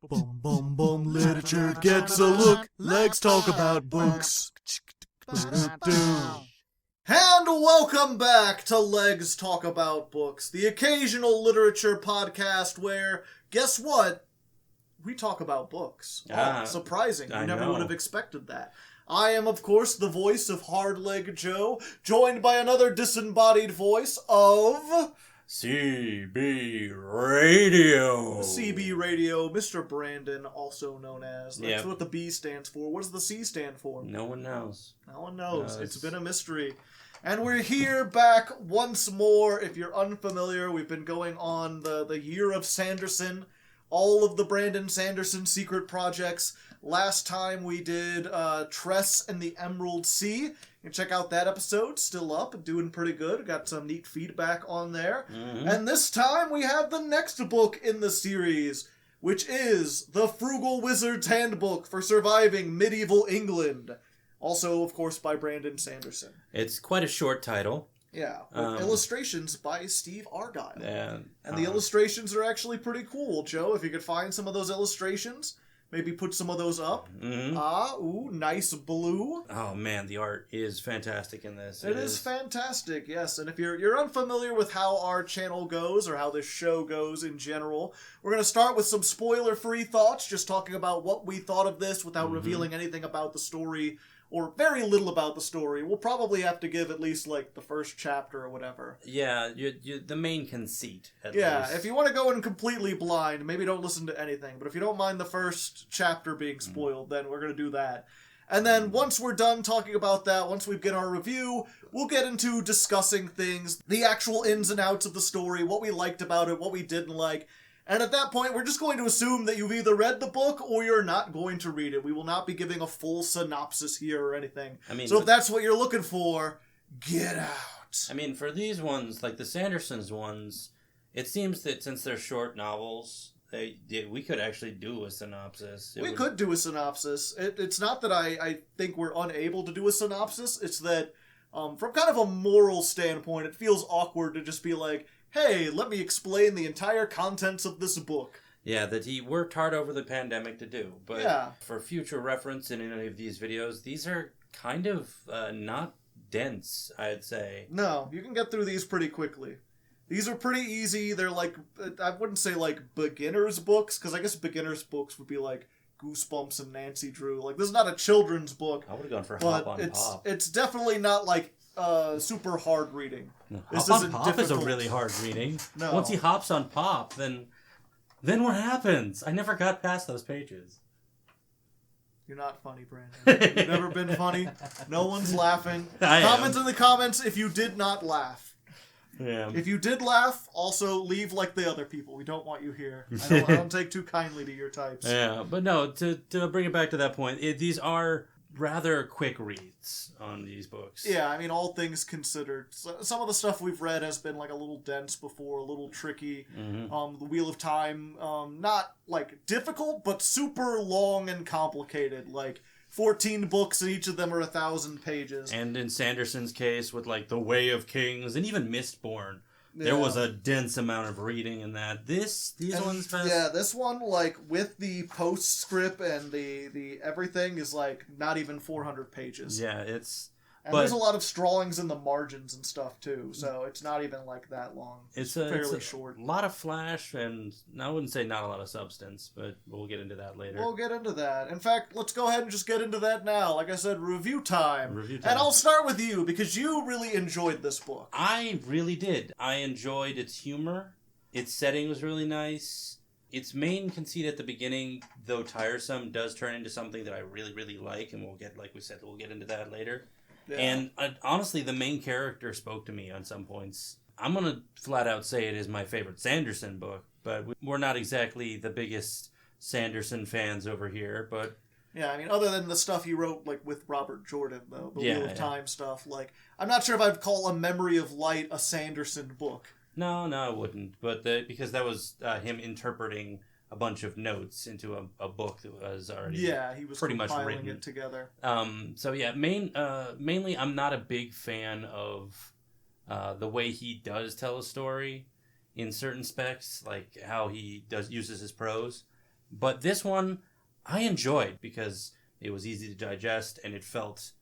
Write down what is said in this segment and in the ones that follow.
Bum bum bum, literature gets a look. Legs talk about books. And welcome back to Legs Talk About Books, the occasional literature podcast where, guess what? We talk about books. Surprising. You never would have expected that. I am, of course, the voice of Hardleg Joe, joined by another disembodied voice of... CB Radio. CB Radio, Mr. Brandon, also known as. That's what the B stands for. What does the C stand for? No one knows. No one knows. It's been a mystery. And we're here back once more. If you're unfamiliar, we've been going on the year of Sanderson, all of the Brandon Sanderson secret projects. Last time we did Tress and the Emerald Sea. You can check out that episode, still up and doing pretty good. Got some neat feedback on there. Mm-hmm. And this time we have the next book in the series, which is The Frugal Wizard's Handbook for Surviving Medieval England. Also, of course, by Brandon Sanderson. It's quite a short title. Yeah, with illustrations by Steve Argyle. And the illustrations are actually pretty cool, Joe. If you could find some of those illustrations, maybe put some of those up. Mm-hmm. Nice blue. Oh man, the art is fantastic in this. It is fantastic, yes. And if you're unfamiliar with how our channel goes, or how this show goes in general, we're going to start with some spoiler-free thoughts, just talking about what we thought of this without revealing anything about the story, or very little about the story. We'll probably have to give at least, like, the first chapter or whatever. Yeah, the main conceit, at least. Yeah, if you want to go in completely blind, maybe don't listen to anything. But if you don't mind the first chapter being spoiled, then we're going to do that. And then once we're done talking about that, once we get our review, we'll get into discussing things, the actual ins and outs of the story, what we liked about it, what we didn't like. And at that point, we're just going to assume that you've either read the book or you're not going to read it. We will not be giving a full synopsis here or anything. So if that's what you're looking for, get out. I mean, for these ones, like the Sandersons ones, it seems that since they're short novels, we could actually do a synopsis. We could do a synopsis. It's not that I think we're unable to do a synopsis. It's that from kind of a moral standpoint, it feels awkward to just be like, hey, let me explain the entire contents of this book. Yeah, that he worked hard over the pandemic to do. But for future reference in any of these videos, these are kind of not dense, I'd say. No, you can get through these pretty quickly. These are pretty easy. They're like, I wouldn't say like beginner's books, because I guess beginner's books would be like Goosebumps and Nancy Drew. Like, this is not a children's book. I would have gone for Hop on Pop. It's definitely not like super hard reading. No, Hop on Pop is a really hard reading. No. Once he hops on Pop, then what happens? I never got past those pages. You're not funny, Brandon. You've never been funny. No one's laughing. Comment in the comments if you did not laugh. Yeah. If you did laugh, also leave like the other people. We don't want you here. I don't take too kindly to your types. Yeah, but no, to bring it back to that point, these are rather quick reads on these books. Yeah, I mean, all things considered. Some of the stuff we've read has been like a little dense before, a little tricky. Mm-hmm. The Wheel of Time, not like difficult, but super long and complicated. Like 14 books, and each of them are 1,000 pages. And in Sanderson's case, with like The Way of Kings and even Mistborn, there was a dense amount of reading in that. These ones, this one, like with the postscript and the everything, is like not even 400 pages. Yeah, And there's a lot of drawings in the margins and stuff too, so it's not even like that long. It's fairly short. A lot of flash, and I wouldn't say not a lot of substance, but we'll get into that later. We'll get into that. In fact, let's go ahead and just get into that now. Like I said, review time. And I'll start with you, because you really enjoyed this book. I really did. I enjoyed its humor. Its setting was really nice. Its main conceit at the beginning, though tiresome, does turn into something that I really, really like, and we'll get into that later. Yeah. And honestly, the main character spoke to me on some points. I'm going to flat out say it is my favorite Sanderson book, but we're not exactly the biggest Sanderson fans over here, but... Yeah, I mean, other than the stuff he wrote, like, with Robert Jordan, though, the Wheel of Time stuff, like, I'm not sure if I'd call A Memory of Light a Sanderson book. No, I wouldn't, but because that was him interpreting a bunch of notes into a book that was already he was pretty much written it together. So yeah, mainly I'm not a big fan of the way he does tell a story in certain specs, like how he uses his prose. But this one, I enjoyed because it was easy to digest and it felt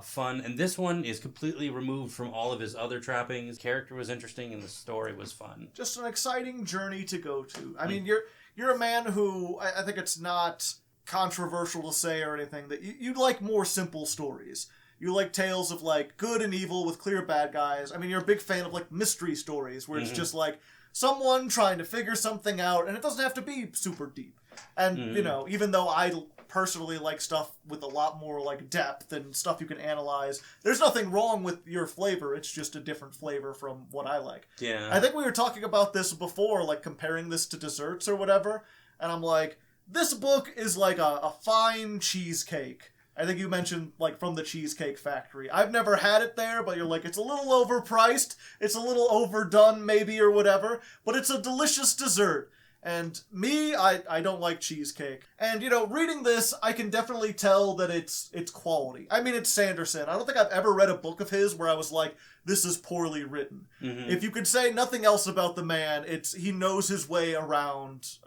fun. And this one is completely removed from all of his other trappings. The character was interesting and the story was fun. Just an exciting journey to go to. I mean, you're a man who, I think it's not controversial to say or anything, that you like more simple stories. You like tales of, like, good and evil with clear bad guys. I mean, you're a big fan of, like, mystery stories where it's just, like, someone trying to figure something out, and it doesn't have to be super deep. And, you know, even though I personally like stuff with a lot more, like, depth and stuff you can analyze, there's nothing wrong with your flavor. It's just a different flavor from what I like. Yeah. I think we were talking about this before, like, comparing this to desserts or whatever, and I'm like, this book is like a fine cheesecake. I think you mentioned, like, from the Cheesecake Factory. I've never had it there, but you're like, it's a little overpriced, it's a little overdone, maybe, or whatever, but it's a delicious dessert. And me, I don't like cheesecake. And, you know, reading this, I can definitely tell that it's quality. I mean, it's Sanderson. I don't think I've ever read a book of his where I was like, this is poorly written. If you could say nothing else about the man, he knows his way around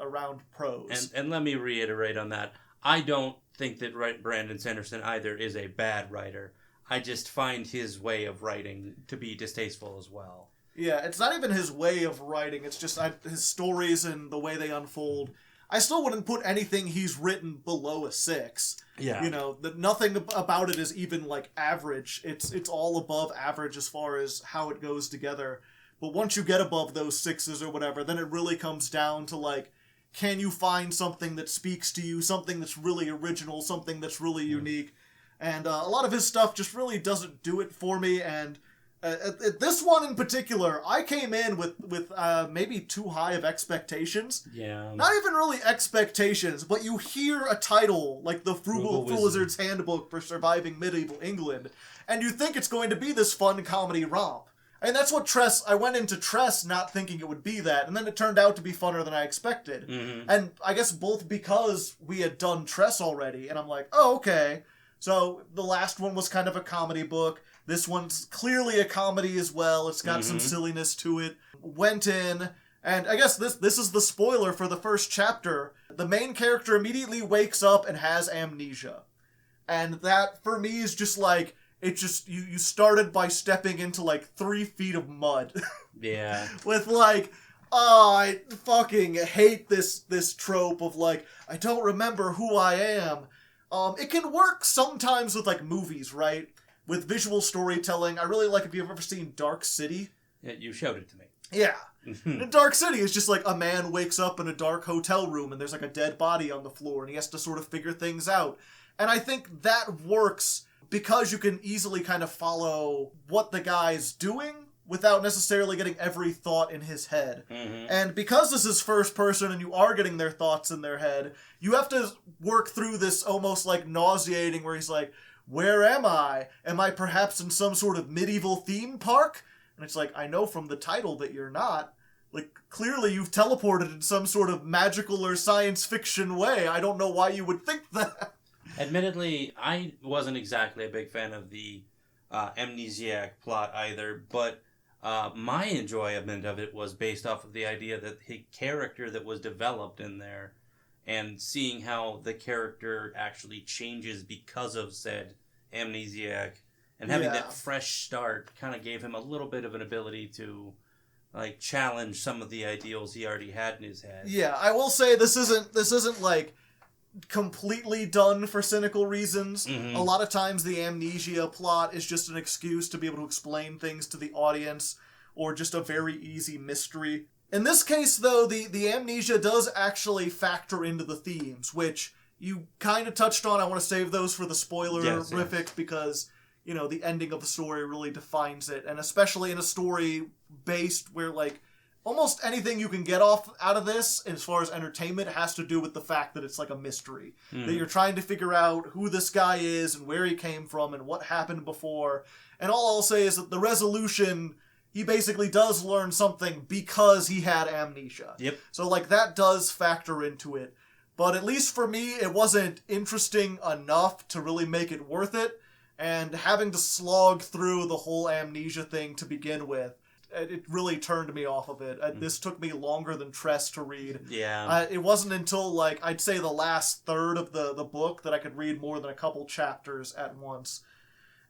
prose. And let me reiterate on that. I don't think that Brandon Sanderson either is a bad writer. I just find his way of writing to be distasteful as well. Yeah, it's not even his way of writing. It's just his stories and the way they unfold. I still wouldn't put anything he's written below a 6. Yeah. You know, nothing about it is even, like, average. It's all above average as far as how it goes together. But once you get above those 6s or whatever, then it really comes down to, like, can you find something that speaks to you, something that's really original, something that's really unique? And a lot of his stuff just really doesn't do it for me, and this one in particular, I came in with maybe too high of expectations. Yeah. Not even really expectations, but you hear a title like the Frugal Wizard's Handbook for Surviving Medieval England, and you think it's going to be this fun comedy romp. And that's what I went into Tress not thinking it would be that, and then it turned out to be funner than I expected. And I guess both because we had done Tress already, and I'm like, oh, okay. So the last one was kind of a comedy book. This one's clearly a comedy as well. It's got some silliness to it. Went in, and I guess this is the spoiler for the first chapter. The main character immediately wakes up and has amnesia. And that, for me, is just like, you started by stepping into, like, 3 feet of mud. Yeah. With, like, oh, I fucking hate this trope of, like, I don't remember who I am. It can work sometimes with, like, movies, right? With visual storytelling. I really like, if you've ever seen Dark City. Yeah, you showed it to me. Yeah. In Dark City, it's just like a man wakes up in a dark hotel room and there's like a dead body on the floor and he has to sort of figure things out. And I think that works because you can easily kind of follow what the guy's doing without necessarily getting every thought in his head. And because this is first person and you are getting their thoughts in their head, you have to work through this almost like nauseating where he's like, where am I? Am I perhaps in some sort of medieval theme park? And it's like, I know from the title that you're not. Like, clearly you've teleported in some sort of magical or science fiction way. I don't know why you would think that. Admittedly, I wasn't exactly a big fan of the amnesiac plot either, but my enjoyment of it was based off of the idea that the character that was developed in there and seeing how the character actually changes because of said amnesiac and having that fresh start kind of gave him a little bit of an ability to, like, challenge some of the ideals he already had in his head. Yeah, I will say this isn't like completely done for cynical reasons. A lot of times the amnesia plot is just an excuse to be able to explain things to the audience or just a very easy mystery. In this case, though, the amnesia does actually factor into the themes, which you kind of touched on. I want to save those for the spoiler-rific because, you know, the ending of the story really defines it. And especially in a story based where, like, almost anything you can get out of this, as far as entertainment, has to do with the fact that it's like a mystery. That you're trying to figure out who this guy is and where he came from and what happened before. And all I'll say is that the resolution, he basically does learn something because he had amnesia. Yep. So, like, that does factor into it. But at least for me, it wasn't interesting enough to really make it worth it. And having to slog through the whole amnesia thing to begin with, it really turned me off of it. This took me longer than Tress to read. Yeah. It wasn't until, like, I'd say the last third of the book that I could read more than a couple chapters at once.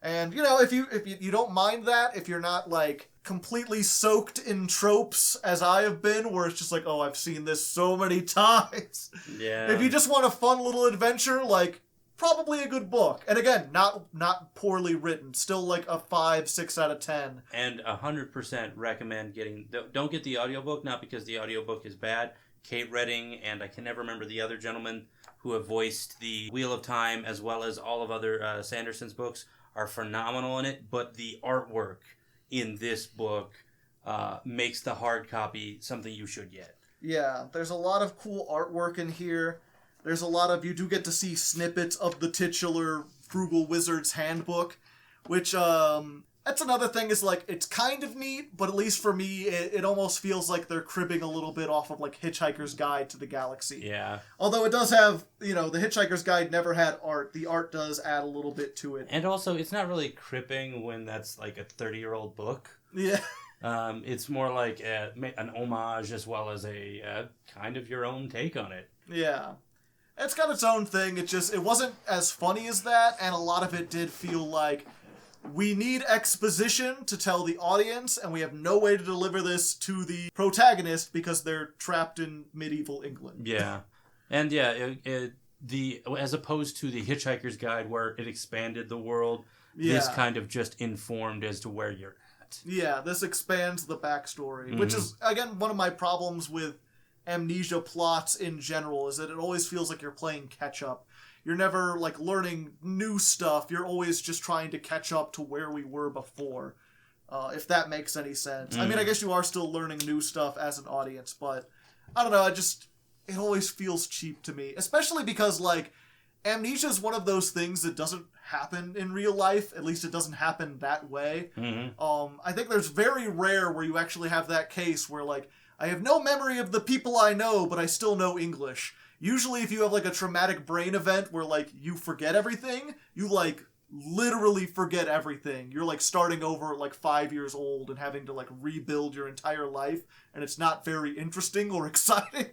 And, you know, if you don't mind that, if you're not, like, completely soaked in tropes, as I have been, where it's just like, oh, I've seen this so many times. Yeah. If you just want a fun little adventure, like, probably a good book. And again, not poorly written. Still like a 5, 6 out of 10. And 100% recommend getting... Don't get the audiobook, not because the audiobook is bad. Kate Redding and I can never remember the other gentleman who have voiced the Wheel of Time as well as all of other Sanderson's books are phenomenal in it. But the artwork in this book makes the hard copy something you should get. Yeah, there's a lot of cool artwork in here. There's a lot of, you do get to see snippets of the titular Frugal Wizard's Handbook, which, that's another thing is, like, it's kind of neat, but at least for me, it almost feels like they're cribbing a little bit off of, like, Hitchhiker's Guide to the Galaxy. Yeah. Although it does have, you know, the Hitchhiker's Guide never had art. The art does add a little bit to it. And also, it's not really cribbing when that's, like, a 30-year-old book. Yeah. It's more like an homage as well as a kind of your own take on it. Yeah. It's got its own thing. It wasn't as funny as that, and a lot of it did feel like we need exposition to tell the audience, and we have no way to deliver this to the protagonist because they're trapped in medieval England. Yeah. And yeah, as opposed to the Hitchhiker's Guide where it expanded the world, this kind of just informed as to where you're at. Yeah, this expands the backstory, which is, again, one of my problems with amnesia plots in general, is that it always feels like you're playing catch-up. You're never, like, learning new stuff. You're always just trying to catch up to where we were before, if that makes any sense. I mean, I guess you are still learning new stuff as an audience, but I don't know, it always feels cheap to me. Especially because, like, amnesia is one of those things that doesn't happen in real life. At least it doesn't happen that way. I think there's very rare where you actually have that case where, like, I have no memory of the people I know, but I still know English. Usually if you have, like, a traumatic brain event where, like, you forget everything, you, like, literally forget everything. You're, like, starting over at, like, 5 years old and having to, like, rebuild your entire life, and it's not very interesting or exciting.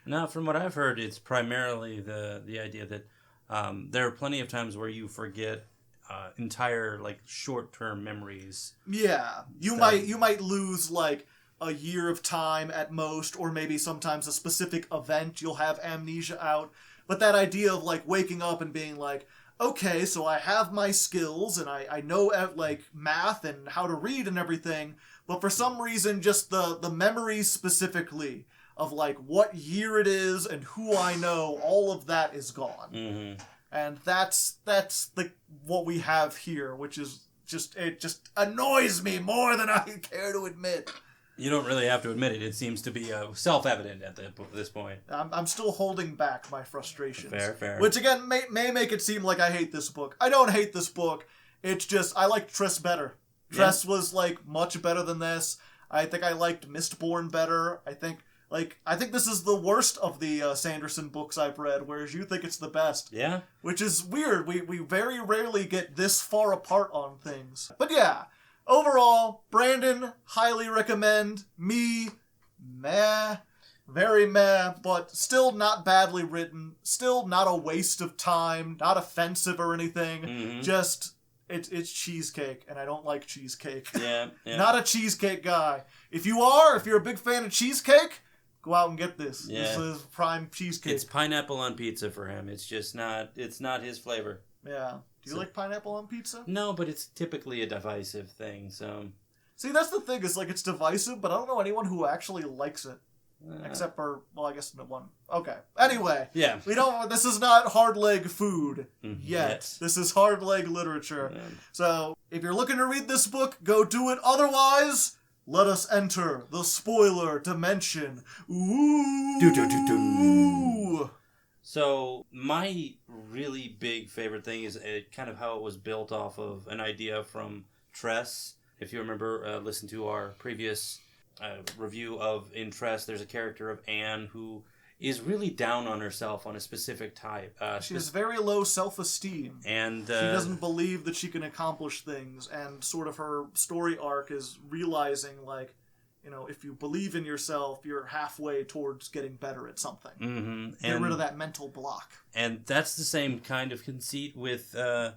No, from what I've heard, it's primarily the idea that there are plenty of times where you forget entire, like, short-term memories. Yeah. You might lose, like, a year of time at most, or maybe sometimes a specific event you'll have amnesia out. But that idea of, like, waking up and being like, okay, so I have my skills and I know, like, math and how to read and everything, but for some reason just the memories specifically of, like, what year it is and who I know, all of that is gone. And that's what we have here, which is it just annoys me more than I care to admit. You don't really have to admit it. It seems to be self-evident at this point. I'm still holding back my frustrations. Fair. Which, again, may make it seem like I hate this book. I don't hate this book. It's just, I liked Tress better. Tress was, like, much better than this. I think I liked Mistborn better. I think this is the worst of the Sanderson books I've read, whereas you think it's the best. Yeah. Which is weird. We very rarely get this far apart on things. But yeah. Overall, Brandon, highly recommend. Me, meh. Very meh, but still not badly written. Still not a waste of time. Not offensive or anything. Just, it's cheesecake, and I don't like cheesecake. Yeah. Not a cheesecake guy. If you're a big fan of cheesecake, go out and get this. Yeah. This is prime cheesecake. It's pineapple on pizza for him. It's just it's not his flavor. Yeah. Do you like pineapple on pizza? No, but it's typically a divisive thing, so... See, that's the thing, is, like, it's divisive, but I don't know anyone who actually likes it. Except for, well, I guess no one. Okay. Anyway. Yeah. This is not Hardleg food yet. This is Hardleg literature. Yeah. So, if you're looking to read this book, go do it. Otherwise, let us enter the spoiler dimension. Ooh. Do. So, my really big favorite thing is kind of how it was built off of an idea from Tress. If you remember, listen to our previous review of In Tress, there's a character of Anne who is really down on herself on a specific type. She has very low self-esteem. And she doesn't believe that she can accomplish things, and sort of her story arc is realizing, like, you know, if you believe in yourself, you're halfway towards getting better at something. Mm-hmm. Get rid of that mental block. And that's the same kind of conceit with the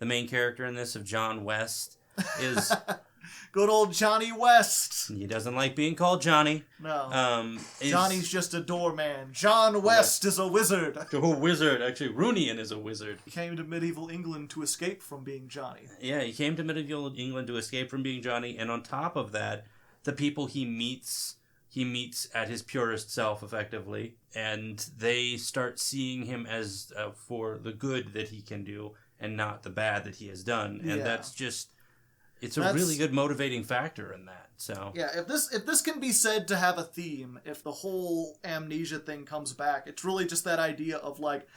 main character in this, of John West, is... Good old Johnny West. He doesn't like being called Johnny. No. Johnny's just a doorman. John West is a wizard. A wizard. Actually, Roonian is a wizard. He came to medieval England to escape from being Johnny. Yeah, he came to medieval England to escape from being Johnny, and on top of that, the people he meets at his purest self, effectively, and they start seeing him as for the good that he can do, and not the bad that he has done. And that's just... It's a really good motivating factor in that. So yeah, if this can be said to have a theme, if the whole amnesia thing comes back, it's really just that idea of, like,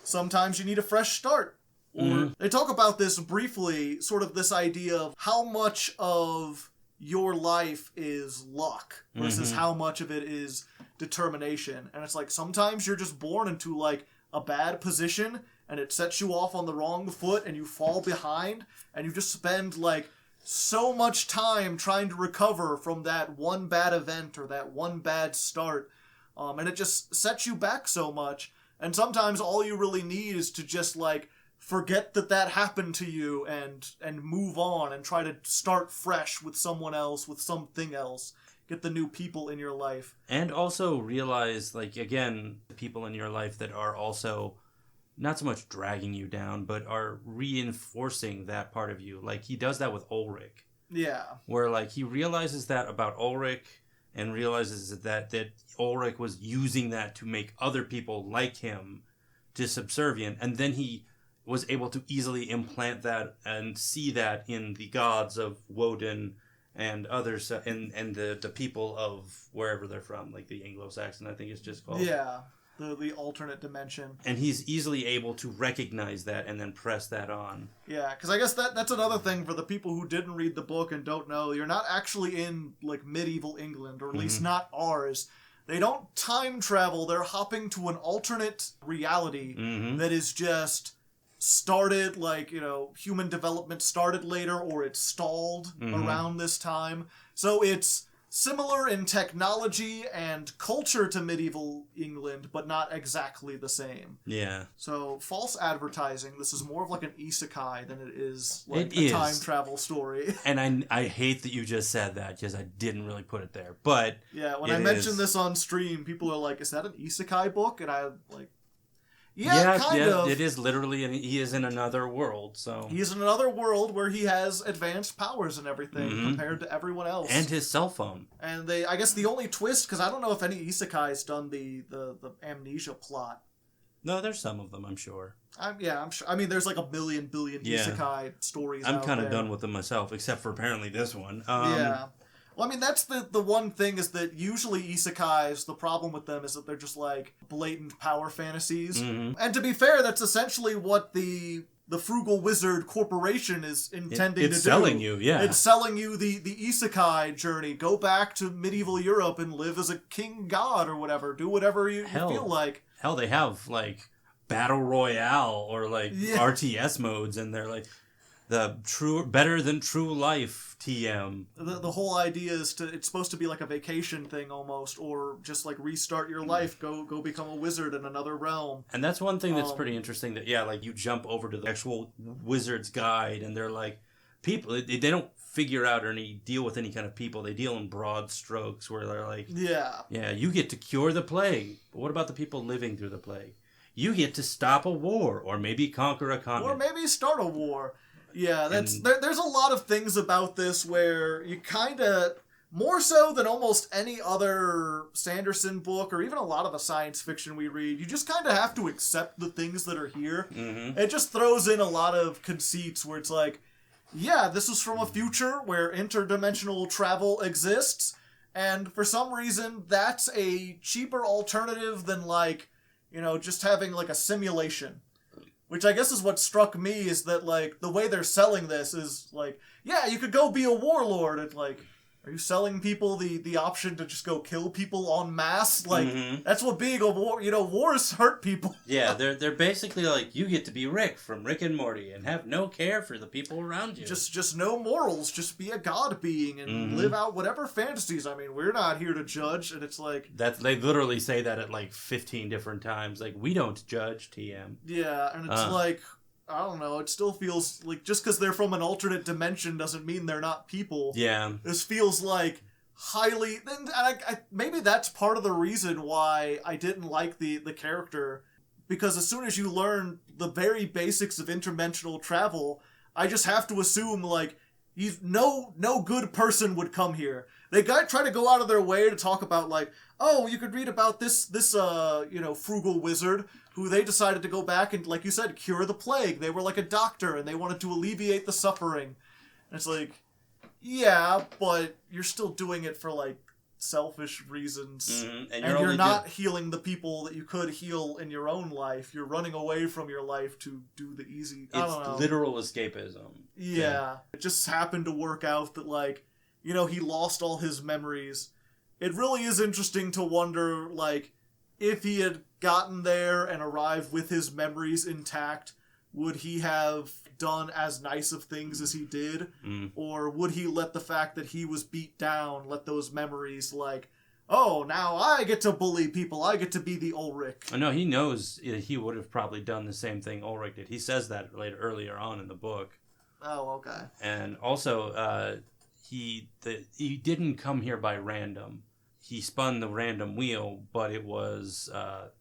sometimes you need a fresh start. Or they talk about this briefly, sort of this idea of how much of your life is luck versus how much of it is determination. And it's like, sometimes you're just born into, like, a bad position, and it sets you off on the wrong foot, and you fall behind, and you just spend, like, so much time trying to recover from that one bad event or that one bad start. And it just sets you back so much. And sometimes all you really need is to just, like, forget that happened to you and move on and try to start fresh with someone else, with something else. Get the new people in your life. And also realize, like, again, the people in your life that are also... not so much dragging you down, but are reinforcing that part of you. Like, he does that with Ulrich. Yeah. Where, like, he realizes that about Ulrich, and realizes that Ulrich was using that to make other people like him to subservient, and then he was able to easily implant that and see that in the gods of Woden and others, and the people of wherever they're from, like the Anglo-Saxon, I think it's just called. Yeah. The alternate dimension. And he's easily able to recognize that and then press that on. Yeah, because I guess that's another thing for the people who didn't read the book and don't know. You're not actually in, like, medieval England, or at least not ours. They don't time travel. They're hopping to an alternate reality that is just started, like, you know, human development started later, or it's stalled around this time. So it's similar in technology and culture to medieval England, but not exactly the same. Yeah. So, false advertising. This is more of like an isekai than it is like a time travel story. And I hate that you just said that, because I didn't really put it there. But yeah, when I mentioned this on stream, people are like, is that an isekai book? And I like... Yeah, kind of. It is literally, he is in another world, so... He's in another world where he has advanced powers and everything compared to everyone else. And his cell phone. And I guess the only twist, because I don't know if any isekai's done the amnesia plot. No, there's some of them, I'm sure. I'm sure. I mean, there's like a billion isekai stories out there. I'm kind of done with them myself, except for apparently this one. Yeah. Well, I mean, that's the one thing, is that usually isekais, the problem with them is that they're just, like, blatant power fantasies. And to be fair, that's essentially what the Frugal Wizard Corporation is intending to do. It's selling you, yeah. It's selling you the isekai journey. Go back to medieval Europe and live as a king god or whatever. Do whatever you feel like. Hell, they have, like, Battle Royale or, like, RTS modes, and they're, like... The better than true life TM. The whole idea is it's supposed to be like a vacation thing almost, or just like restart your life, go become a wizard in another realm. And that's one thing that's pretty interesting, that like you jump over to the actual wizard's guide, and they're like, people, they don't figure out or deal with any kind of people. They deal in broad strokes, where they're like, yeah, you get to cure the plague, but what about the people living through the plague? You get to stop a war, or maybe conquer a continent. Or maybe start a war. Yeah, there's a lot of things about this where you kind of, more so than almost any other Sanderson book, or even a lot of the science fiction we read, you just kind of have to accept the things that are here. It just throws in a lot of conceits where it's like, yeah, this is from a future where interdimensional travel exists, and for some reason that's a cheaper alternative than, like, you know, just having like a simulation. Which I guess is what struck me, is that, like, the way they're selling this is, like, yeah, you could go be a warlord. And, like, Are you selling people the option to just go kill people en masse? Like, Mm-hmm. that's what being a war, wars hurt people. Yeah, they're basically like, you get to be Rick from Rick and Morty and have no care for the people around you. Just no morals, just be a god being and live out whatever fantasies. I mean, we're not here to judge, and it's like... They literally say that at like 15 different times. Like, we don't judge, TM. Yeah, and it's like... I don't know, it still feels like just because they're from an alternate dimension doesn't mean they're not people. Yeah. This feels like highly... And maybe that's part of the reason why I didn't like the character. Because as soon as you learn the very basics of interdimensional travel, I just have to assume, like, no good person would come here. They try to go out of their way to talk about, like, oh, you could read about this frugal wizard who they decided to go back and, like you said, cure the plague. They were like a doctor, and they wanted to alleviate the suffering. And it's like, yeah, but you're still doing it for, like, selfish reasons. Mm-hmm. And you're not healing the people that you could heal in your own life. You're running away from your life to do the easy... I don't know. It's literal escapism. Yeah. It just happened to work out that, like, he lost all his memories. It really is interesting to wonder, like, if he had gotten there and arrived with his memories intact, would he have done as nice of things as he did? Or would he let the fact that he was beat down, let those memories, like, oh, now I get to bully people, I get to be the Ulrich? No, he knows he would have probably done the same thing Ulrich did. He says that earlier on in the book. Oh, okay. And also, he didn't come here by random. He spun the random wheel, but it was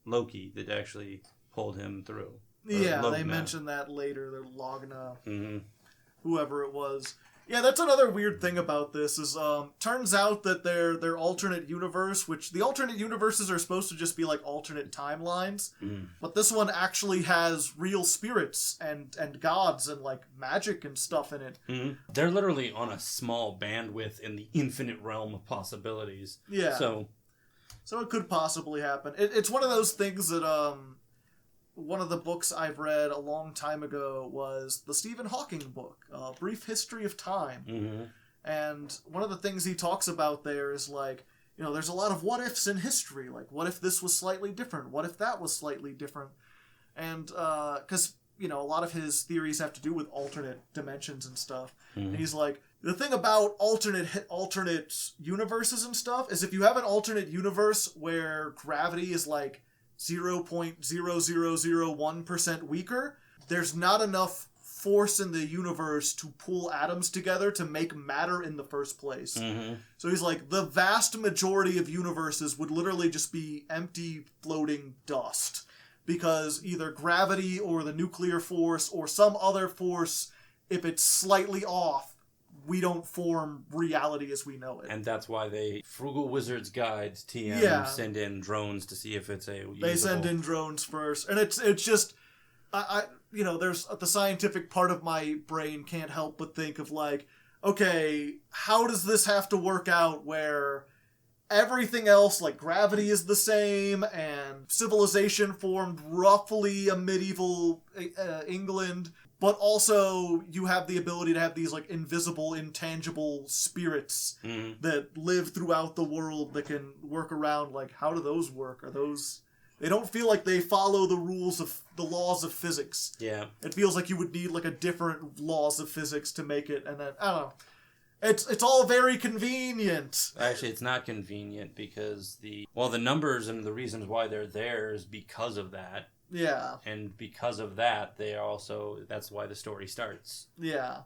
Loki that actually pulled him through. Yeah, Logna. they mentioned that later. The Logna, whoever it was. Yeah, that's another weird thing about this is, turns out that their alternate universe, which the alternate universes are supposed to just be like alternate timelines, but this one actually has real spirits and gods and like magic and stuff in it. They're literally on a small bandwidth in the infinite realm of possibilities. Yeah. So it could possibly happen. It's one of those things that, one of the books I've read a long time ago was the Stephen Hawking book, A Brief History of Time. And one of the things he talks about there is, like, there's a lot of what-ifs in history. Like, what if this was slightly different? What if that was slightly different? And, because, a lot of his theories have to do with alternate dimensions and stuff. And he's like, the thing about alternate universes and stuff is if you have an alternate universe where gravity is, like, 0.0001% weaker, there's not enough force in the universe to pull atoms together to make matter in the first place. So he's like, the vast majority of universes would literally just be empty floating dust. Because either gravity or the nuclear force or some other force, if it's slightly off, we don't form reality as we know it. And that's why Frugal Wizard's Guides, TM, send in drones to see if it's They send in drones first. And it's just, there's the scientific part of my brain can't help but think of, like, okay, how does this have to work out where everything else, like gravity is the same and civilization formed roughly a medieval England, but also you have the ability to have these, like, invisible, intangible spirits that live throughout the world that can work around, like, how do those work? They don't feel like they follow the laws of physics. Yeah. It feels like you would need, like, a different laws of physics to make it, and then, I don't know. It's all very convenient. Actually, it's not convenient because the numbers and the reasons why they're there is because of that. Yeah. And because of that, that's why the story starts. Yeah.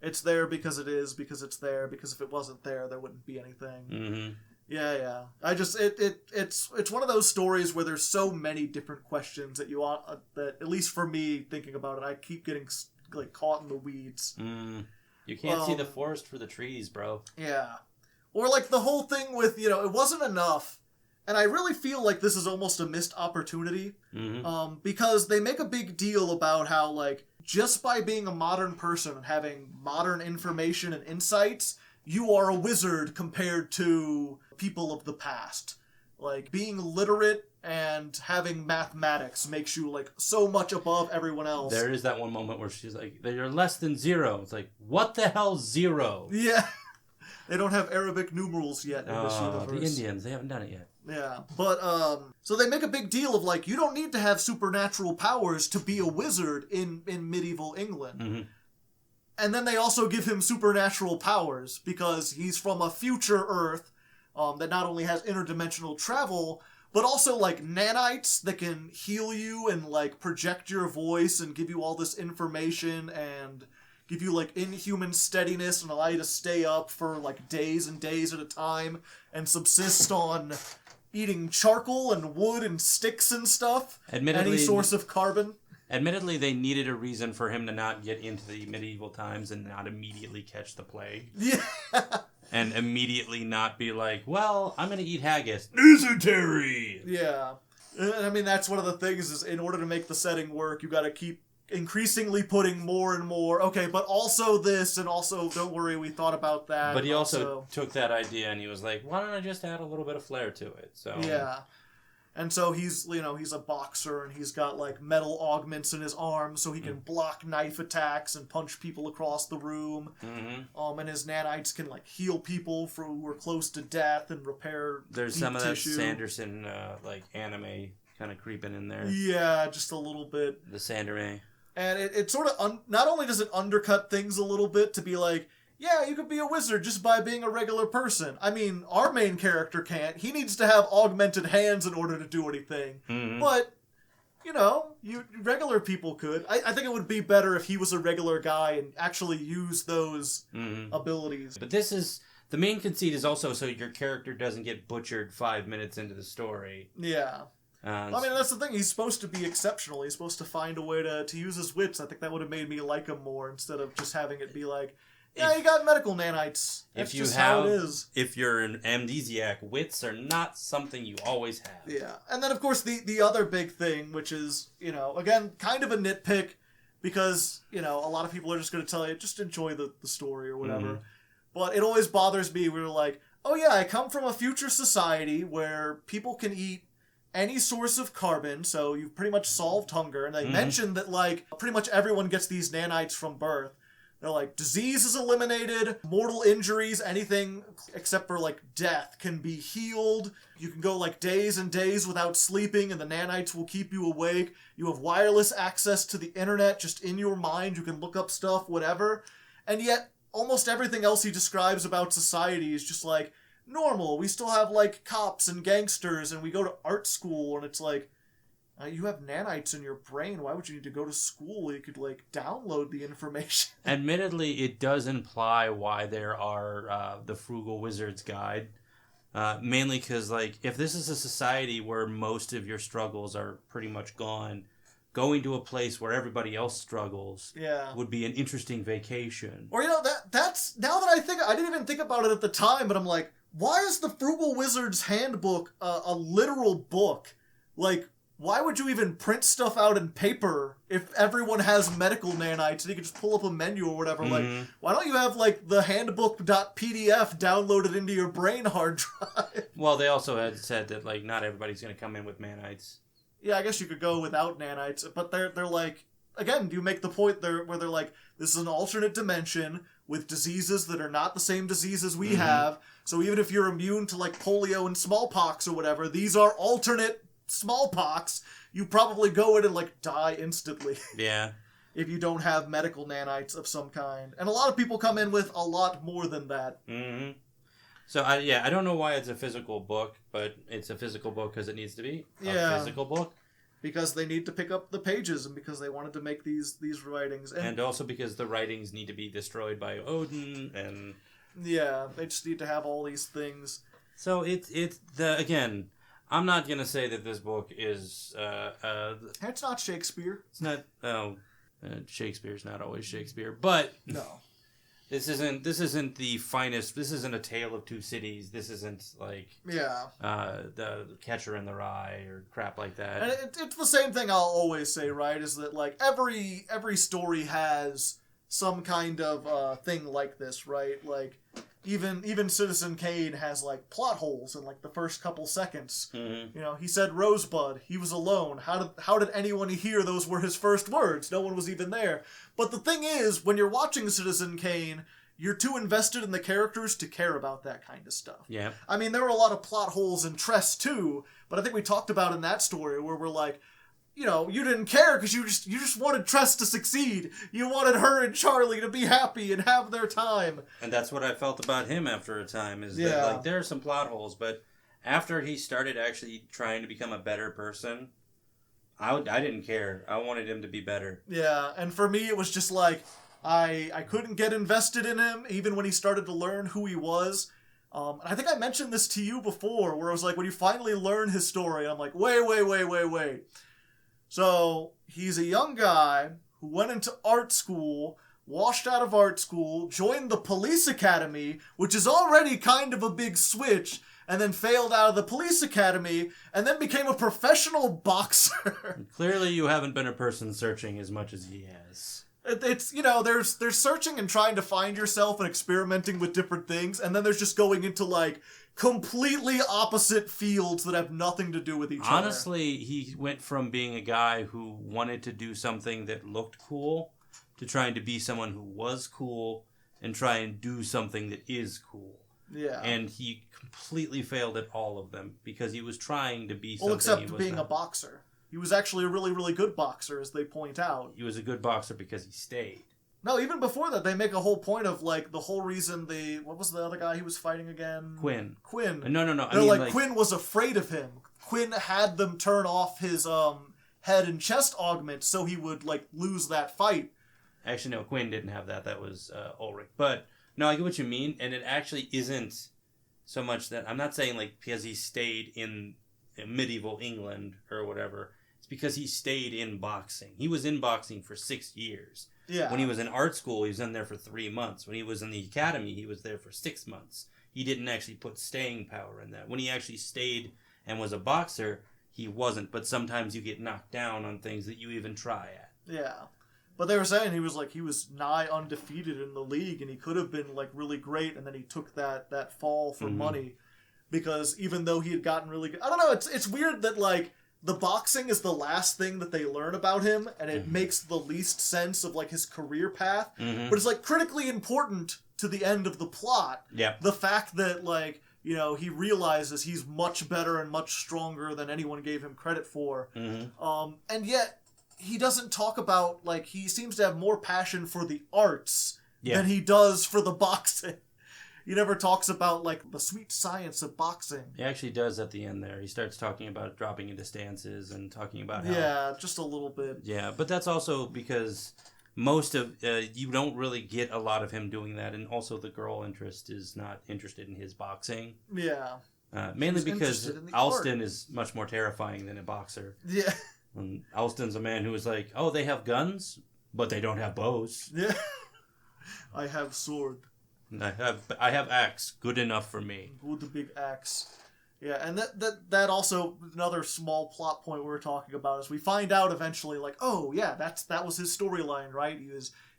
It's there because it is, because it's there, because if it wasn't there, there wouldn't be anything. Yeah. It's one of those stories where there's so many different questions that that, at least for me, thinking about it, I keep getting, like, caught in the weeds. You can't see the forest for the trees, bro. Yeah. Or, like, the whole thing with, it wasn't enough. And I really feel like this is almost a missed opportunity. Because they make a big deal about how, like, just by being a modern person and having modern information and insights, you are a wizard compared to people of the past. Like, being literate and having mathematics makes you, like, so much above everyone else. There is that one moment where she's like, you're less than zero. It's like, what the hell, zero? Yeah. They don't have Arabic numerals yet in this universe. The Indians, they haven't done it yet. Yeah, but, so they make a big deal of, like, you don't need to have supernatural powers to be a wizard in medieval England. Mm-hmm. And then they also give him supernatural powers, because he's from a future Earth, that not only has interdimensional travel, but also, like, nanites that can heal you and, like, project your voice and give you all this information and give you, like, inhuman steadiness and allow you to stay up for, like, days and days at a time and subsist on eating charcoal and wood and sticks and stuff. Any source of carbon. Admittedly, they needed a reason for him to not get into the medieval times and not immediately catch the plague. Yeah. And immediately not be like, well, I'm going to eat haggis. Dysentery! Yeah. I mean, that's one of the things is in order to make the setting work, you got to keep increasingly putting more and more. Okay, but also this, and also, don't worry, we thought about that. But he also took that idea and he was like, why don't I just add a little bit of flair to it? So yeah. And so he's a boxer, and he's got, like, metal augments in his arms so he can block knife attacks and punch people across the room. Mm-hmm. And his nanites can, like, heal people who are close to death and repair There's deep some of tissue. that Sanderson, like, anime kind of creeping in there. Yeah, just a little bit. The Sanderme. And it sort of, not only does it undercut things a little bit to be like, yeah, you could be a wizard just by being a regular person. I mean, our main character can't. He needs to have augmented hands in order to do anything. Mm-hmm. But, you know, regular people could. I think it would be better if he was a regular guy and actually use those abilities. But the main conceit is also so your character doesn't get butchered 5 minutes into the story. Yeah. I mean, that's the thing. He's supposed to be exceptional. He's supposed to find a way to use his wits. I think that would have made me like him more instead of just having it be like, yeah, you got medical nanites. That's just how it is. If you're an amnesiac, wits are not something you always have. Yeah. And then, of course, the other big thing, which is, you know, again, kind of a nitpick because, you know, a lot of people are just going to tell you, just enjoy the story or whatever. Mm-hmm. But it always bothers me. We're like, oh, yeah, I come from a future society where people can eat any source of carbon, so you've pretty much solved hunger. And they mentioned that, like, pretty much everyone gets these nanites from birth. They're like, disease is eliminated, mortal injuries, anything except for, like, death can be healed. You can go, like, days and days without sleeping, and the nanites will keep you awake. You have wireless access to the internet just in your mind. You can look up stuff, whatever. And yet, almost everything else he describes about society is just, like, normal. We still have, like, cops and gangsters, and we go to art school, and it's like, you have nanites in your brain. Why would you need to go to school? You could, like, download the information. Admittedly, it does imply why there are the Frugal Wizard's Guide. Mainly because, like, if this is a society where most of your struggles are pretty much gone, going to a place where everybody else struggles would be an interesting vacation. Or, you know, that's now that I didn't even think about it at the time, but I'm like, why is the Frugal Wizard's Handbook a literal book? Like, why would you even print stuff out in paper if everyone has medical nanites and you can just pull up a menu or whatever? Like, why don't you have, like, the handbook.pdf downloaded into your brain hard drive? Well, they also had said that, like, not everybody's going to come in with nanites. Yeah, I guess you could go without nanites, but they're like, again, you make the point there where they're like, this is an alternate dimension with diseases that are not the same diseases we have, so even if you're immune to, like, polio and smallpox or whatever, these are alternate smallpox. You probably go in and, like, die instantly. Yeah. If you don't have medical nanites of some kind. And a lot of people come in with a lot more than that. Mm-hmm. So, I don't know why it's a physical book, but it's a physical book because it needs to be a physical book. Because they need to pick up the pages and because they wanted to make these writings. And also because the writings need to be destroyed by Odin and... Yeah, they just need to have all these things. So, again... I'm not going to say that this book is... it's not Shakespeare. It's not... Shakespeare's not always Shakespeare, but... No. This isn't the finest... This isn't A Tale of Two Cities. This isn't, like... Yeah. The Catcher in the Rye or crap like that. And it's the same thing I'll always say, right? Is that, like, every story has some kind of thing like this, right? Like... Even Citizen Kane has, like, plot holes in, like, the first couple seconds. Mm-hmm. You know, he said Rosebud. He was alone. How did anyone hear those were his first words? No one was even there. But the thing is, when you're watching Citizen Kane, you're too invested in the characters to care about that kind of stuff. Yeah. I mean, there were a lot of plot holes in Tress too, but I think we talked about in that story where we're like, you know, you didn't care because you just wanted Tress to succeed. You wanted her and Charlie to be happy and have their time. And that's what I felt about him after a time, is that, like, there are some plot holes, but after he started actually trying to become a better person, I didn't care. I wanted him to be better. Yeah, and for me it was just like, I couldn't get invested in him, even when he started to learn who he was. And I think I mentioned this to you before, where I was like, when you finally learn his story, I'm like, wait. So, he's a young guy who went into art school, washed out of art school, joined the police academy, which is already kind of a big switch, and then failed out of the police academy, and then became a professional boxer. Clearly you haven't been a person searching as much as he has. It's, you know, there's searching and trying to find yourself and experimenting with different things, and then there's just going into, like, completely opposite fields that have nothing to do with each other. Honestly, he went from being a guy who wanted to do something that looked cool to trying to be someone who was cool and try and do something that is cool. Yeah. And he completely failed at all of them because he was trying to be something. Well, except he was being not. a boxer. He was actually a really, really good boxer, as they point out. He was a good boxer because he stayed. No, even before that, they make a whole point of, like, the whole reason what was the other guy he was fighting again? Quinn. No. I mean, like, Quinn was afraid of him. Quinn had them turn off his, head and chest augment so he would, like, lose that fight. Actually, no, Quinn didn't have that. That was Ulrich. But, no, I get what you mean, and it actually isn't so much that... I'm not saying, like, because he stayed in medieval England or whatever. It's because he stayed in boxing. He was in boxing for 6 years. Yeah. When he was in art school, he was in there for 3 months. When he was in the academy, he was there for 6 months. He didn't actually put staying power in that. When he actually stayed and was a boxer, he wasn't. But sometimes you get knocked down on things that you even try at. Yeah. But they were saying he was nigh undefeated in the league, and he could have been, like, really great, and then he took that fall for money. Because even though he had gotten really good... I don't know, it's weird that, like, the boxing is the last thing that they learn about him, and it makes the least sense of, like, his career path. But it's, like, critically important to the end of the plot. Yeah. The fact that, like, you know, he realizes he's much better and much stronger than anyone gave him credit for. And yet, he doesn't talk about, like, he seems to have more passion for the arts than he does for the boxing. He never talks about, like, the sweet science of boxing. He actually does at the end there. He starts talking about dropping into stances and talking about how... Yeah, just a little bit. Yeah, but that's also because most of... you don't really get a lot of him doing that, and also the girl interest is not interested in his boxing. Yeah. Mainly because Alston is much more terrifying than a boxer. Yeah. And Alston's a man who is like, oh, they have guns, but they don't have bows. Yeah. I have sword. I have axe, good enough for me. With the big axe. Yeah, and that also, another small plot point we were talking about is we find out eventually, like, oh yeah, that was his storyline, right?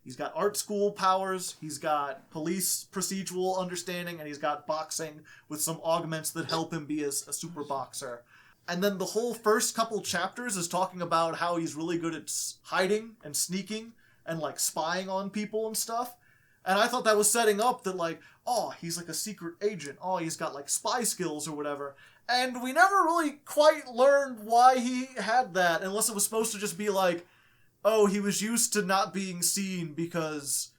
He's got art school powers, he's got police procedural understanding, and he's got boxing with some augments that help him be a super boxer. And then the whole first couple chapters is talking about how he's really good at hiding and sneaking and, like, spying on people and stuff. And I thought that was setting up that, like, oh, he's like a secret agent. Oh, he's got, like, spy skills or whatever. And we never really quite learned why he had that, unless it was supposed to just be like, oh, he was used to not being seen because,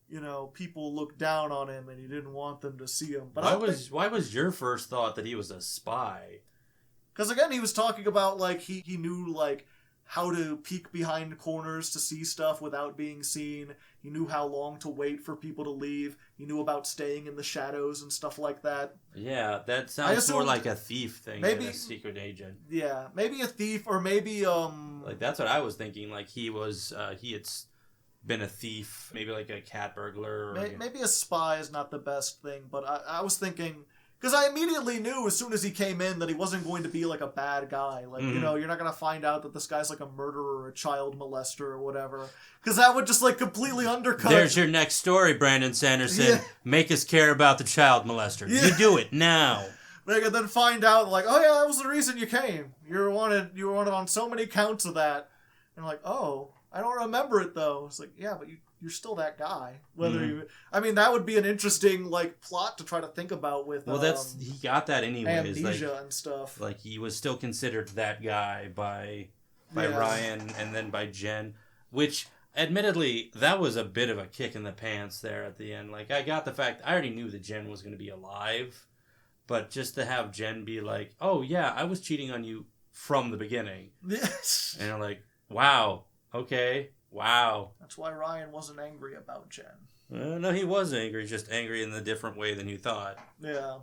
you know, people looked down on him and he didn't want them to see him. But why was your first thought that he was a spy? Because, again, he was talking about, like, he knew, like, how to peek behind corners to see stuff without being seen. He knew how long to wait for people to leave. He knew about staying in the shadows and stuff like that. Yeah, that sounds more like a thief thing than a secret agent. Yeah, maybe a thief, or maybe like, that's what I was thinking. Like, he had been a thief, maybe like a cat burglar. Or, maybe a spy is not the best thing, but I was thinking... Because I immediately knew as soon as he came in that he wasn't going to be, like, a bad guy. Like, you know, you're not going to find out that this guy's, like, a murderer or a child molester or whatever. Because that would just, like, completely undercut... There's your next story, Brandon Sanderson. Yeah. Make us care about the child molester. Yeah. You do it now. They could then find out, like, oh, yeah, that was the reason you came. You were wanted on so many counts of that. And like, oh, I don't remember it though. It's like, yeah, but you're still that guy. Whether Mhm. you, I mean, that would be an interesting like plot to try to think about with. Well, he got that anyways. Amnesia and stuff. Like he was still considered that guy by Yeah. Ryan and then by Jen, which admittedly that was a bit of a kick in the pants there at the end. Like I got the fact I already knew that Jen was going to be alive, but just to have Jen be like, "Oh yeah, I was cheating on you from the beginning," Yes. and you're like, "Wow, okay, wow." That's why Ryan wasn't angry about Jen. No, he was angry, just angry in a different way than you thought. Yeah.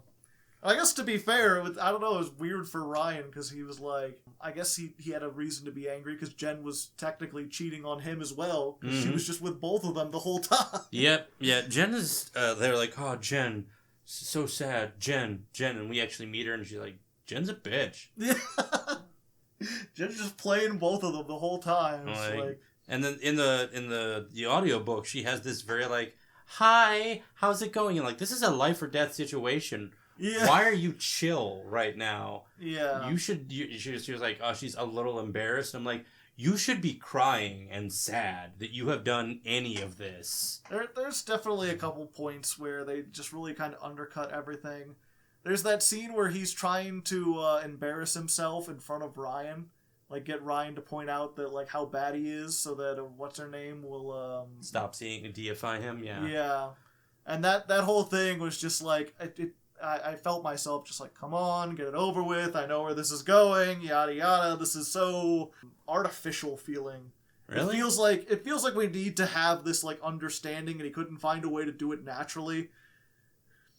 I guess to be fair, I don't know, it was weird for Ryan because he was like, I guess he had a reason to be angry because Jen was technically cheating on him as well because she was just with both of them the whole time. Yep, yeah. Jen is, they're like, "Oh, Jen, so sad, Jen," and we actually meet her and she's like, "Jen's a bitch." Yeah. Jen's just playing both of them the whole time. It's Like, and then in the audiobook, she has this very like, "Hi, how's it going?" And like, this is a life or death situation. yeah. Why are you chill right now? Yeah. She was like, "Oh, she's a little embarrassed." I'm like, you should be crying and sad that you have done any of this. There's definitely a couple points where they just really kind of undercut everything. There's that scene where he's trying to embarrass himself in front of Ryan. Like, get Ryan to point out that, like, how bad he is so that, what's-her-name will, Stop seeing and deify him, yeah. Yeah. And that whole thing was just, like, I felt myself just like, come on, get it over with. I know where this is going, yada yada. This is so artificial feeling. Really? It feels like we need to have this like understanding, and he couldn't find a way to do it naturally.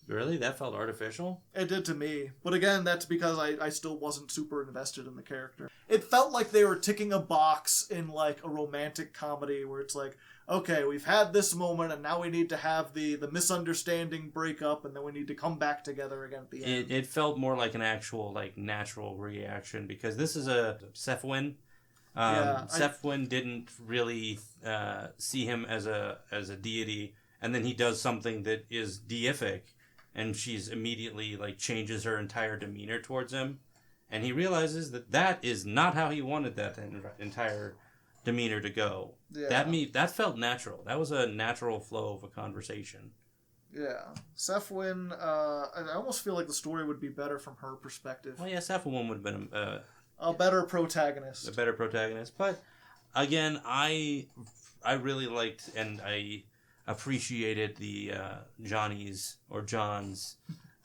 Really? That felt artificial? It did to me. But again, that's because I still wasn't super invested in the character. It felt like they were ticking a box in like a romantic comedy where it's like, okay, we've had this moment and now we need to have the misunderstanding break up and then we need to come back together again at the end. It felt more like an actual like natural reaction because this is a Sefwin. Sefwin didn't really see him as a deity, and then he does something that is deific. And she's immediately, like, changes her entire demeanor towards him. And he realizes that is not how he wanted that entire demeanor to go. Yeah. That felt natural. That was a natural flow of a conversation. Yeah. Sefwin, I almost feel like the story would be better from her perspective. Well, yeah, Sefwin would have been a better protagonist. A better protagonist. But, again, I really liked and I appreciated the Johnny's or John's.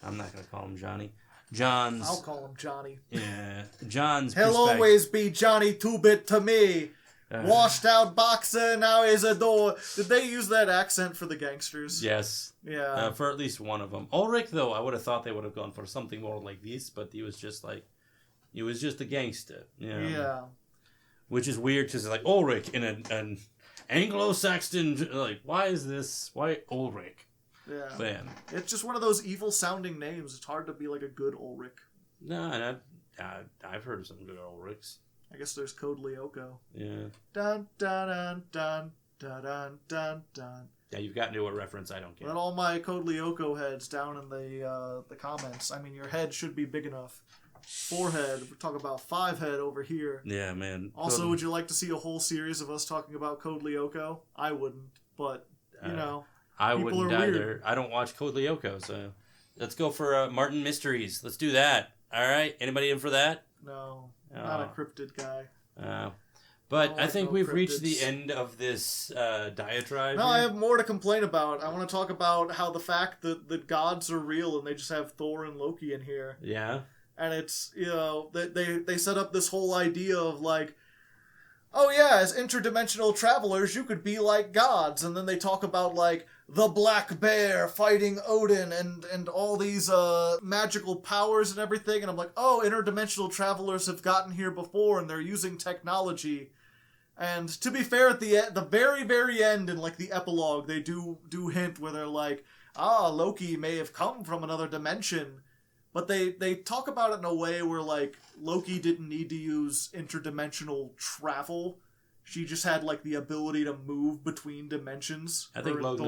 I'm not going to call him Johnny. John's. I'll call him Johnny. Yeah, John's. He'll always be Johnny 2-Bit to me. Washed out boxer, now he's a door. Did they use that accent for the gangsters? Yes. Yeah. For at least one of them. Ulrich, though, I would have thought they would have gone for something more like this, but he was just a gangster. You know? Yeah. Which is weird because like Ulrich in an Anglo-Saxon, like, why Ulrich? Yeah. Man. It's just one of those evil-sounding names. It's hard to be like a good Ulrich. No, I've heard of some good Ulrichs. I guess there's Code Lyoko. Yeah. Dun dun dun dun dun dun dun dun. Yeah, you've gotten to a reference I don't get. Let all my Code Lyoko heads down in the comments. I mean, your head should be big enough. 4-head. We're talking about 5-head over here. Yeah, man. Also, would you like to see a whole series of us talking about Code Lyoko? I wouldn't, but, you know. I wouldn't either. I don't watch Code Lyoko, so let's go for Martin Mysteries. Let's do that. All right? Anybody in for that? No. Not a cryptid guy. But I think we've reached the end of this diatribe. No, I have more to complain about. I want to talk about how the fact that the gods are real and they just have Thor and Loki in here. Yeah. And it's, you know, they set up this whole idea of like, oh yeah, as interdimensional travelers, you could be like gods. And then they talk about like the Black Bear fighting Odin and all these magical powers and everything. And I'm like, oh, interdimensional travelers have gotten here before and they're using technology. And to be fair, at the very, very end in like the epilogue, they do hint where they're like, Loki may have come from another dimension. But they talk about it in a way where, like, Loki didn't need to use interdimensional travel. She just had, like, the ability to move between dimensions. I think Logan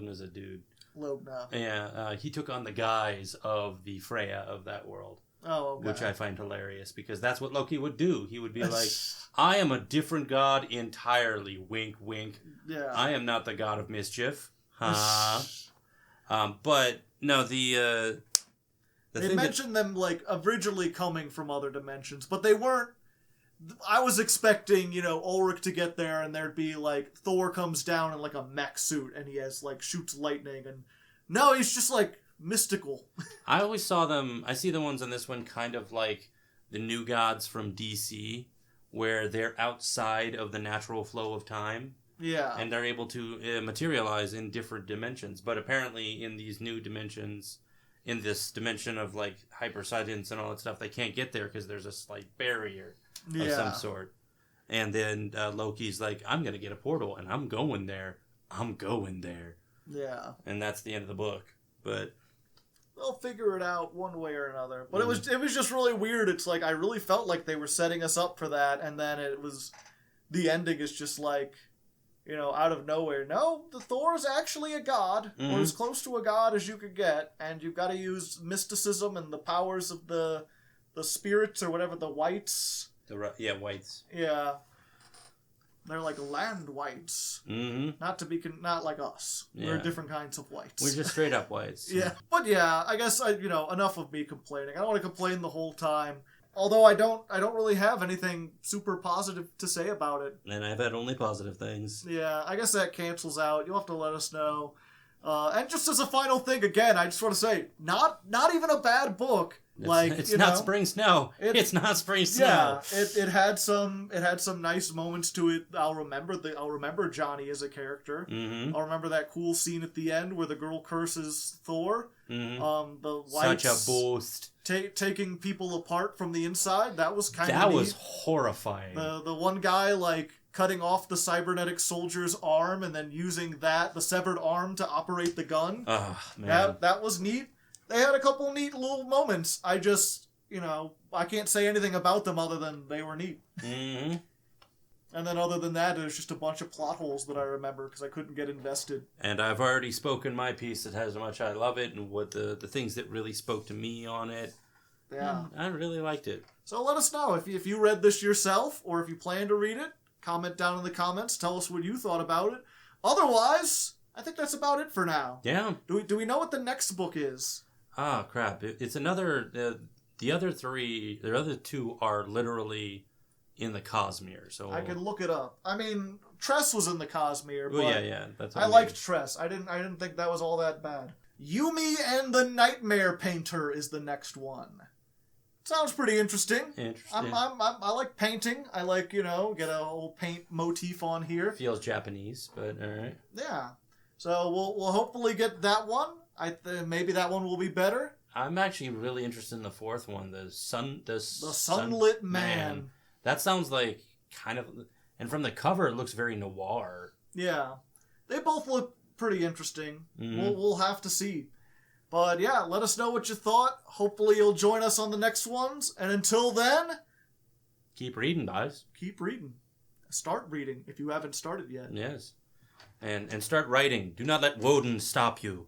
is a dude. Logna. Yeah, he took on the guise of the Freya of that world. Oh, okay. Which I find hilarious, because that's what Loki would do. He would be like, I am a different god entirely. Wink, wink. Yeah. I am not the god of mischief. Huh? But, no, they mentioned them, like, originally coming from other dimensions, but they weren't. I was expecting, Ulrich to get there and there'd be, like, Thor comes down in, like, a mech suit and he has, like, shoots lightning, and no, he's just, like, mystical. I see the ones in this one kind of like the new gods from DC, where they're outside of the natural flow of time. Yeah. And they're able to materialize in different dimensions. But apparently in these new dimensions, in this dimension of like hypersidence and all that stuff, they can't get there because there's a slight barrier of some sort. And then Loki's like, I'm going to get a portal and I'm going there. Yeah. And that's the end of the book. But they'll figure it out one way or another. But it was just really weird. It's like, I really felt like they were setting us up for that, and then the ending is just like, out of nowhere. No, the Thor is actually a god, or as close to a god as you could get, and you've got to use mysticism and the powers of the spirits, or whatever, the whites. Whites. Yeah. They're like land whites. Mm-hmm. Not like us. Yeah. We're different kinds of whites. We're just straight up whites. Yeah. But yeah, I guess enough of me complaining. I don't want to complain the whole time. Although I don't really have anything super positive to say about it. And I've had only positive things. Yeah, I guess that cancels out. You'll have to let us know. And just as a final thing, again, I just want to say, not even a bad book. It's not spring snow. It's not spring snow. Yeah, it had some nice moments to it. I'll remember Johnny as a character. Mm-hmm. I'll remember that cool scene at the end where the girl curses Thor. Mm-hmm. The lights, such a boost. Taking people apart from the inside. That was kind of neat. That was horrifying. The one guy like cutting off the cybernetic soldier's arm and then using the severed arm to operate the gun. Oh, man. That was neat. They had a couple neat little moments. I just, I can't say anything about them other than they were neat. Mm-hmm. And then other than that, there's just a bunch of plot holes that I remember because I couldn't get invested. And I've already spoken my piece that has how much I love it and what the things that really spoke to me on it. Yeah. I really liked it. So let us know if you read this yourself or if you plan to read it. Comment down in the comments. Tell us what you thought about it. Otherwise, I think that's about it for now. Yeah. Do we know what the next book is? Ah, crap. It's another... the other two are literally in the Cosmere, so... I can look it up. I mean, Tress was in the Cosmere, but... yeah. That's what I liked Tress. I didn't think that was all that bad. Yumi and the Nightmare Painter is the next one. Sounds pretty interesting. I like painting. I like, get a whole paint motif on here. Feels Japanese, but alright. Yeah. So we'll hopefully get that one. Maybe that one will be better. I'm actually really interested in the fourth one, the Sunlit Man. That sounds like kind of, and from the cover it looks very noir. Yeah, they both look pretty interesting. Mm-hmm. We'll have to see. But yeah, let us know what you thought. Hopefully you'll join us on the next ones. And until then, keep reading, guys. Keep reading. Start reading if you haven't started yet. Yes. And start writing. Do not let Woden stop you.